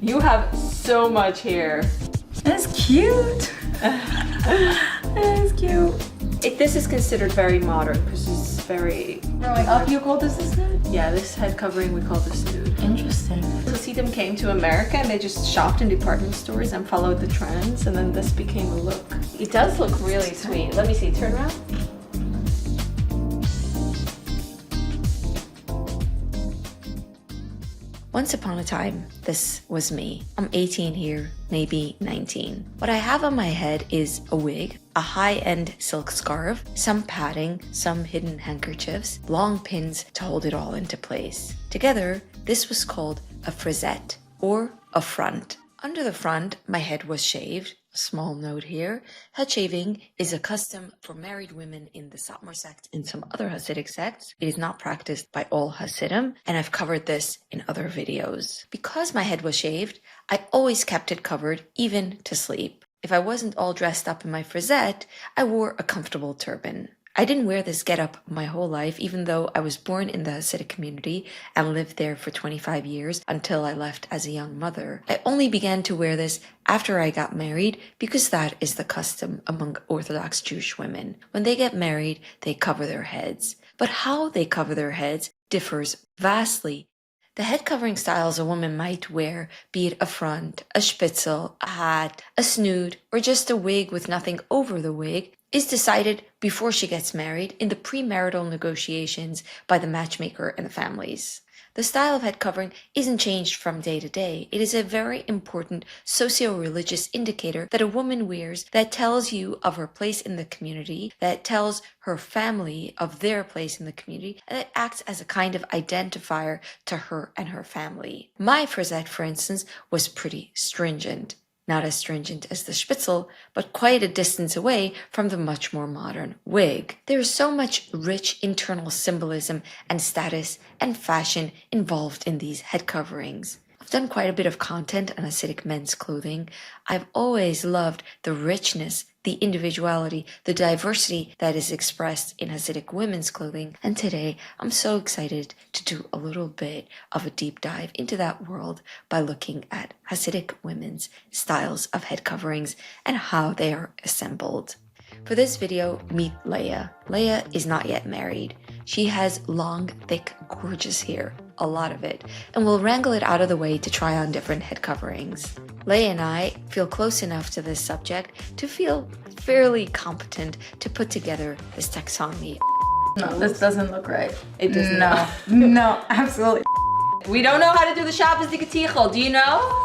You have so much hair. That's cute. That's cute. This is considered very modern because it's very... Growing up, you called this a snood? Yeah, this head covering we call the Snood. Interesting. Hasidim came to America and they just shopped in department stores and followed the trends, and then this became a look. It does look really sweet. Let me see, turn around. Once upon a time, this was me. I'm 18 here, maybe 19. What I have on my head is a wig, a high-end silk scarf, some padding, some hidden handkerchiefs, long pins to hold it all into place. Together, this was called a frisette, or a front. Under the front, my head was shaved. Small note here, head shaving is a custom for married women in the Satmar sect and some other Hasidic sects. It is not practiced by all Hasidim, and I've covered this in other videos. Because my head was shaved, I always kept it covered, even to sleep. If I wasn't all dressed up in my frisette, I wore a comfortable turban. I didn't wear this getup my whole life, even though I was born in the Hasidic community and lived there for 25 years until I left as a young mother. I only began to wear this after I got married because that is the custom among Orthodox Jewish women. When they get married, they cover their heads. But how they cover their heads differs vastly. The head covering styles a woman might wear, be it a front, a shpitzel, a hat, a snood, or just a wig with nothing over the wig, is decided before she gets married in the premarital negotiations by the matchmaker and the families. The style of head covering isn't changed from day to day. It is a very important socio-religious indicator that a woman wears that tells you of her place in the community, that tells her family of their place in the community, and it acts as a kind of identifier to her and her family. My frisette, for instance, was pretty stringent. Not as stringent as the spitzel, but quite a distance away from the much more modern wig. There is so much rich internal symbolism and status and fashion involved in these head coverings. I've done quite a bit of content on Hasidic men's clothing. I've always loved the richness, the individuality, the diversity that is expressed in Hasidic women's clothing, and today I'm so excited to do a little bit of a deep dive into that world by looking at Hasidic women's styles of head coverings and how they are assembled. For this video, meet Leah. Leah is not yet married. She has long, thick, gorgeous hair, a lot of it, and we'll wrangle it out of the way to try on different head coverings. Leah and I feel close enough to this subject to feel fairly competent to put together this taxonomy. No, this doesn't look right. It does No, not. no, absolutely. We don't know how to do the shpitzels. Do you know?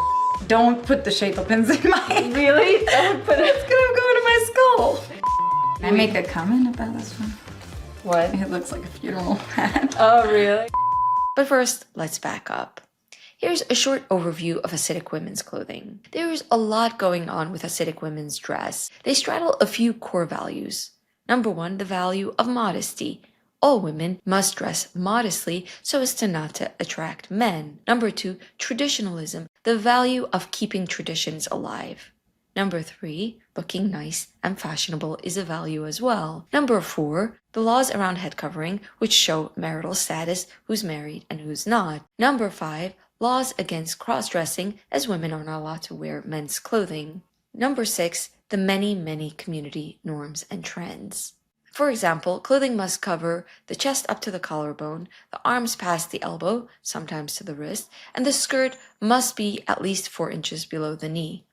Don't put the shaitle pins in my head. Really? Don't put it. It's gonna go into my skull. Can I make a comment about this one? What? It looks like a funeral hat. Oh, really? But first, let's back up. Here's a short overview of Hasidic women's clothing. There is a lot going on with Hasidic women's dress. They straddle a few core values. Number one, the value of modesty. All women must dress modestly so as to not to attract men. Number two, traditionalism, the value of keeping traditions alive. Number three, looking nice and fashionable is a value as well. Number four, the laws around head covering, which show marital status, who's married and who's not. Number five, laws against cross-dressing, as women are not allowed to wear men's clothing. Number six, the many community norms and trends. For example, clothing must cover the chest up to the collarbone, the arms past the elbow, sometimes to the wrist, and the skirt must be at least 4 inches below the knee.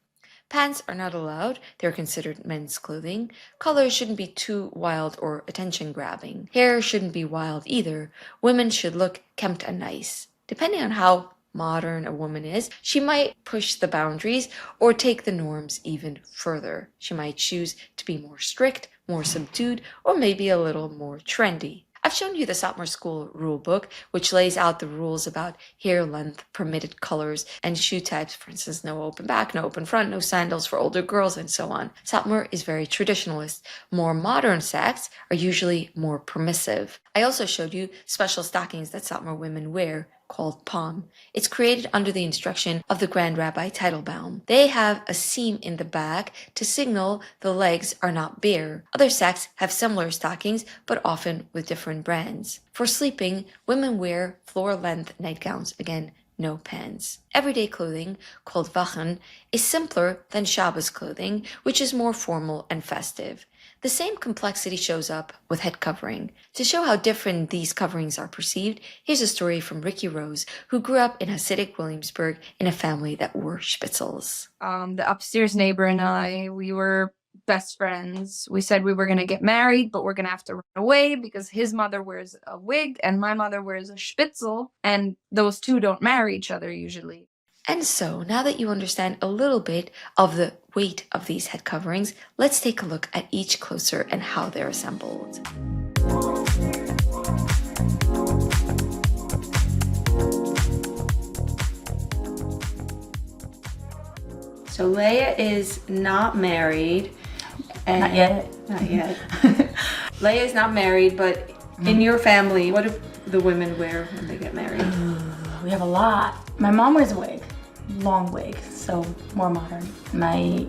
Pants are not allowed, they're considered men's clothing. Colors shouldn't be too wild or attention-grabbing. Hair shouldn't be wild either. Women should look kempt and nice. Depending on how modern a woman is, she might push the boundaries or take the norms even further. She might choose to be more strict, more subdued, or maybe a little more trendy. I've shown you the Satmar School rulebook, which lays out the rules about hair length, permitted colors, and shoe types. For instance, no open back, no open front, no sandals for older girls, and so on. Satmar is very traditionalist. More modern sects are usually more permissive. I also showed you special stockings that Satmar women wear, called palm. It's created under the instruction of the Grand Rabbi Teitelbaum. They have a seam in the back to signal the legs are not bare. Other sects have similar stockings, but often with different brands. For sleeping, women wear floor-length nightgowns, again, no pants. Everyday clothing, called wachen, is simpler than Shabbos clothing, which is more formal and festive. The same complexity shows up with head covering. To show how different these coverings are perceived, here's a story from Ricky Rose, who grew up in Hasidic Williamsburg in a family that wore shpitzels. The upstairs neighbor and I, we were best friends. We said we were going to get married, but we're going to have to run away because his mother wears a wig and my mother wears a spitzel, and those two don't marry each other usually. And so, now that you understand a little bit of the weight of these head coverings, let's take a look at each closer and how they're assembled. So Leah is not married. And Not yet. Not yet. Leah is not married, but in your family, what do the women wear when they get married? We have a lot. My mom wears a wig, long wig, so more modern. My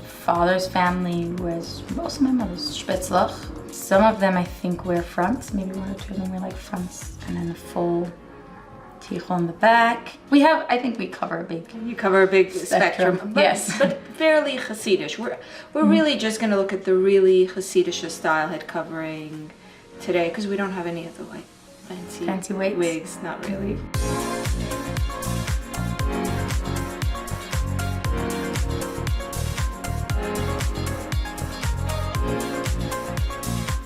father's family wears, most of my mother's shpitzels. Some of them I think wear fronts, maybe one or two of them wear like fronts, and then a full tichel in the back. I think we cover a big You cover a big spectrum. But, yes. But fairly Hasidic. We're really just going to look at the really Hasidic style head covering today because we don't have any of the like fancy wigs. Not really.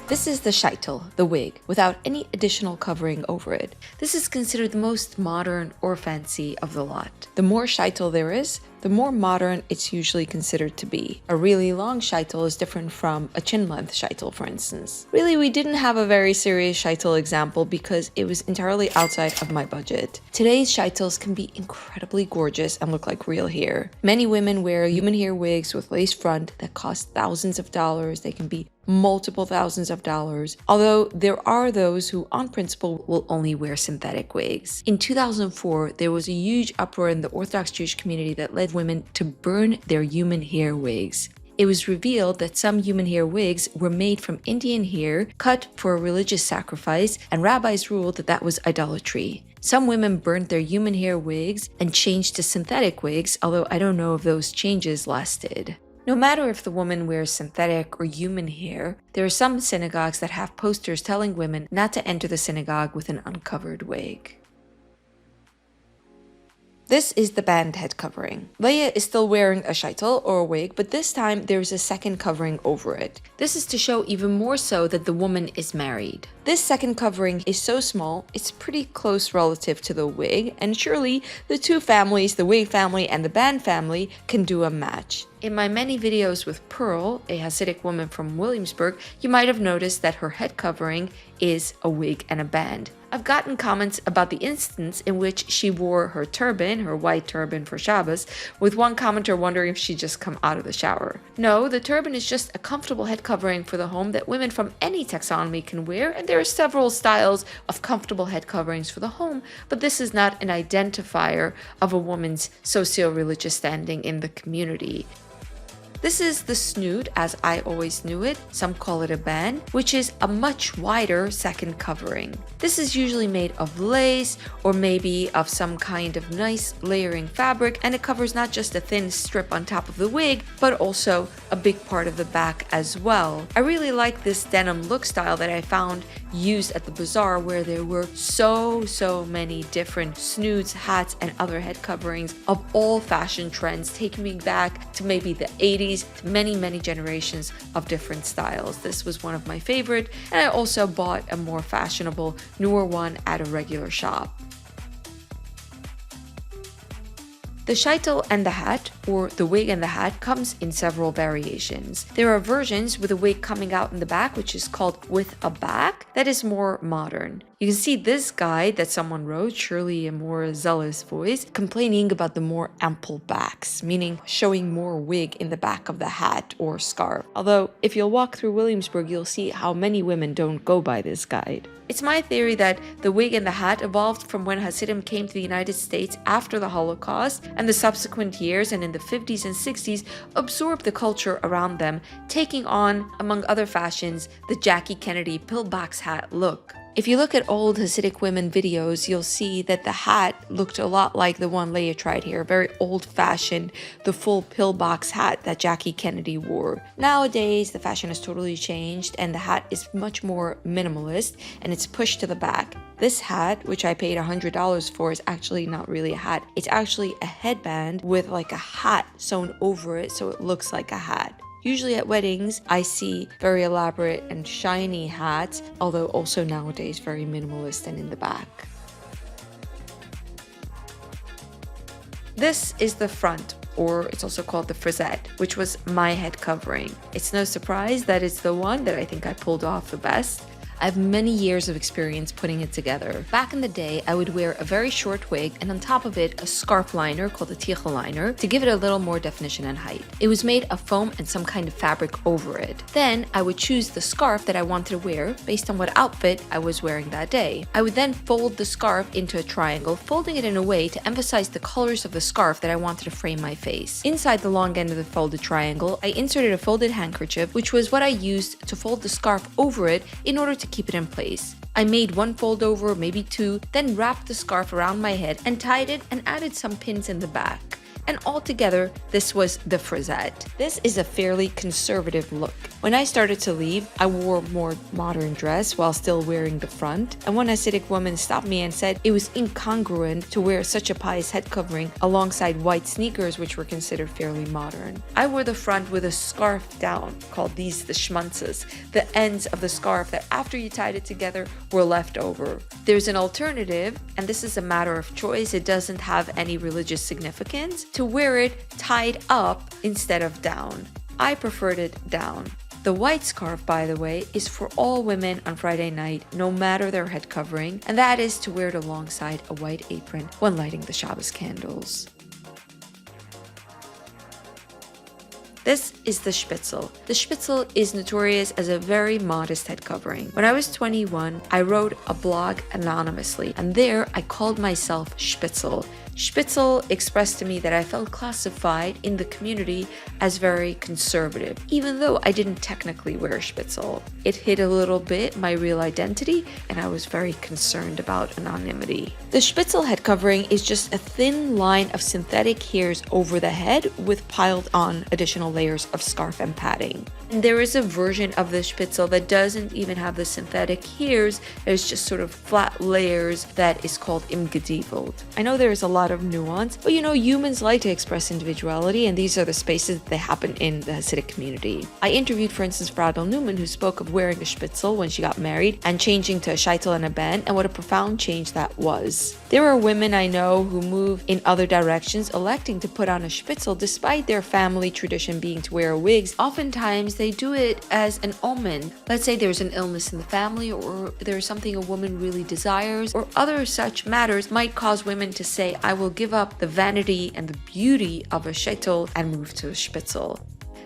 This is the shaitle, the wig, without any additional covering over it. This is considered the most modern or fancy of the lot. The more shaitle there is, the more modern it's usually considered to be. A really long shaitle is different from a chin-length shaitle, for instance. Really, we didn't have a very serious shaitle example because it was entirely outside of my budget. Today's shaitles can be incredibly gorgeous and look like real hair. Many women wear human hair wigs with lace front that cost thousands of dollars. They can be multiple thousands of dollars, although there are those who on principle will only wear synthetic wigs. In 2004, there was a huge uproar in the Orthodox Jewish community that led women to burn their human hair wigs. It was revealed that some human hair wigs were made from Indian hair cut for a religious sacrifice, and rabbis ruled that that was idolatry. Some women burnt their human hair wigs and changed to synthetic wigs, although I don't know if those changes lasted. No matter if the woman wears synthetic or human hair, there are some synagogues that have posters telling women not to enter the synagogue with an uncovered wig. This is the band head covering. Leah is still wearing a shaitle or a wig, but this time there is a second covering over it. This is to show even more so that the woman is married. This second covering is so small, it's pretty close relative to the wig, and surely the two families, the wig family and the band family, can do a match. In my many videos with Pearl, a Hasidic woman from Williamsburg, you might have noticed that her head covering is a wig and a band. I've gotten comments about the instance in which she wore her turban, her white turban for Shabbos, with one commenter wondering if she'd just come out of the shower. No, the turban is just a comfortable head covering for the home that women from any taxonomy can wear, and there are several styles of comfortable head coverings for the home, but this is not an identifier of a woman's socio-religious standing in the community. This is the Snood, as I always knew it. Some call it a band, which is a much wider second covering. This is usually made of lace or maybe of some kind of nice layering fabric, and it covers not just a thin strip on top of the wig, but also a big part of the back as well. I really like this denim look style that I found used at the bazaar, where there were so many different snoods, hats, and other head coverings of all fashion trends, taking me back to maybe the 80s, to many generations of different styles. This was one of my favorite, and I also bought a more fashionable, newer one at a regular shop. The shaitle and the hat, or the wig and the hat, comes in several variations. There are versions with a wig coming out in the back, which is called with a back, that is more modern. You can see this guide that someone wrote, surely a more zealous voice, complaining about the more ample backs, meaning showing more wig in the back of the hat or scarf. Although, if you'll walk through Williamsburg, you'll see how many women don't go by this guide. It's my theory that the wig and the hat evolved from when Hasidim came to the United States after the Holocaust, and the subsequent years and in the 50s and 60s absorbed the culture around them, taking on, among other fashions, the Jackie Kennedy pillbox hat look. If you look at old Hasidic women videos, you'll see that the hat looked a lot like the one Leah tried here, very old-fashioned, the full pillbox hat that Jackie Kennedy wore. Nowadays, the fashion has totally changed and the hat is much more minimalist and it's pushed to the back. This hat, which I paid $100 for, is actually not really a hat. It's actually a headband with like a hat sewn over it so it looks like a hat. Usually at weddings, I see very elaborate and shiny hats, although also nowadays very minimalist and in the back. This is the front, or it's also called the frisette, which was my head covering. It's no surprise that it's the one that I think I pulled off the best. I have many years of experience putting it together. Back in the day, I would wear a very short wig and on top of it, a scarf liner called a tichel liner to give it a little more definition and height. It was made of foam and some kind of fabric over it. Then I would choose the scarf that I wanted to wear based on what outfit I was wearing that day. I would then fold the scarf into a triangle, folding it in a way to emphasize the colors of the scarf that I wanted to frame my face. Inside the long end of the folded triangle, I inserted a folded handkerchief, which was what I used to fold the scarf over it in order to keep it in place. I made one fold over, maybe two, then wrapped the scarf around my head and tied it and added some pins in the back. And altogether, this was the frisette. This is a fairly conservative look. When I started to leave, I wore a more modern dress while still wearing the front, and one Hasidic woman stopped me and said it was incongruent to wear such a pious head covering alongside white sneakers, which were considered fairly modern. I wore the front with a scarf down, called these the shpitzels, the ends of the scarf that after you tied it together were left over. There's an alternative, and this is a matter of choice, it doesn't have any religious significance, to wear it tied up instead of down. I preferred it down. The white scarf, by the way, is for all women on Friday night, no matter their head covering, and that is to wear it alongside a white apron when lighting the Shabbos candles. This is the shpitzel. The shpitzel is notorious as a very modest head covering. When I was 21, I wrote a blog anonymously, and there I called myself Shpitzel. Spitzel expressed to me that I felt classified in the community as very conservative, even though I didn't technically wear a spitzel. It hid a little bit my real identity, and I was very concerned about anonymity. The spitzel head covering is just a thin line of synthetic hairs over the head with piled on additional layers of scarf and padding. And there is a version of the spitzel that doesn't even have the synthetic hairs, there's just sort of flat layers that is called individuality. I know there is a lot of nuance, but humans like to express individuality, and these are the spaces that they happen in the Hasidic community. I interviewed, for instance, Bradel Newman, who spoke of wearing a shpitzel when she got married and changing to a shaitle and a band, and what a profound change that was. There are women I know who move in other directions, electing to put on a shpitzel despite their family tradition being to wear wigs. Oftentimes, they do it as an omen. Let's say there's an illness in the family, or there's something a woman really desires, or other such matters might cause women to say, I will give up the vanity and the beauty of a shaitle and move to a shpitzel.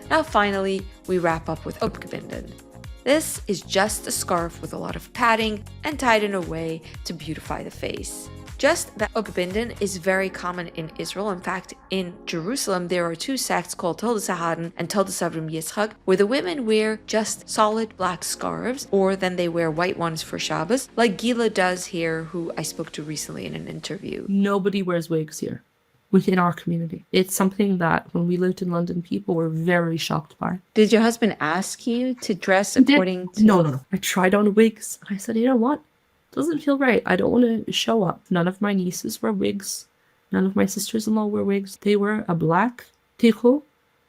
Now finally, we wrap up with arupgebinden. This is just a scarf with a lot of padding and tied in a way to beautify the face. Just that arupgebinden is very common in Israel. In fact, in Jerusalem, there are two sects called Toldesahadin and Toldesavrim Yitzchak, where the women wear just solid black scarves, or then they wear white ones for Shabbos, like Gila does here, who I spoke to recently in an interview. Nobody wears wigs here within our community. It's something that when we lived in London, people were very shocked by. Did your husband ask you to dress according to... No. I tried on wigs. I said, you know what? Doesn't feel right. I don't want to show up. None of my nieces wear wigs. None of my sisters-in-law wear wigs. They wear a black tichel,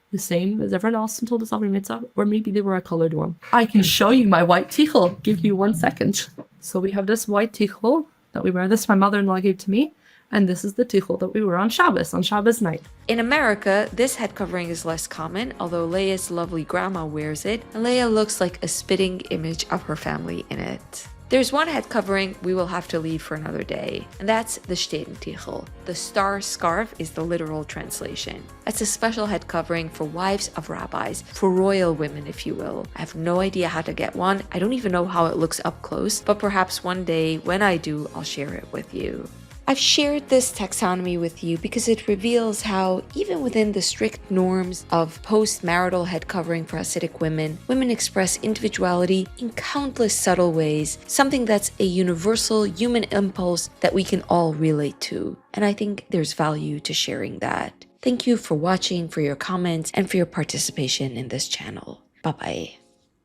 the same as everyone else until the Safri Mitzvah, or maybe they wear a colored one. I can show you my white tichel. Give you 1 second. So we have this white tichel that we wear. This my mother-in-law gave to me. And this is the tichel that we wear on Shabbos night. In America, this head covering is less common, although Leah's lovely grandma wears it, and Leah looks like a spitting image of her family in it. There's one head covering we will have to leave for another day, and that's the Sterntichel. The star scarf is the literal translation. It's a special head covering for wives of rabbis, for royal women, if you will. I have no idea how to get one. I don't even know how it looks up close, but perhaps one day when I do, I'll share it with you. I've shared this taxonomy with you because it reveals how, even within the strict norms of post-marital head covering for Hasidic women, women express individuality in countless subtle ways, something that's a universal human impulse that we can all relate to. And I think there's value to sharing that. Thank you for watching, for your comments, and for your participation in this channel. Bye-bye.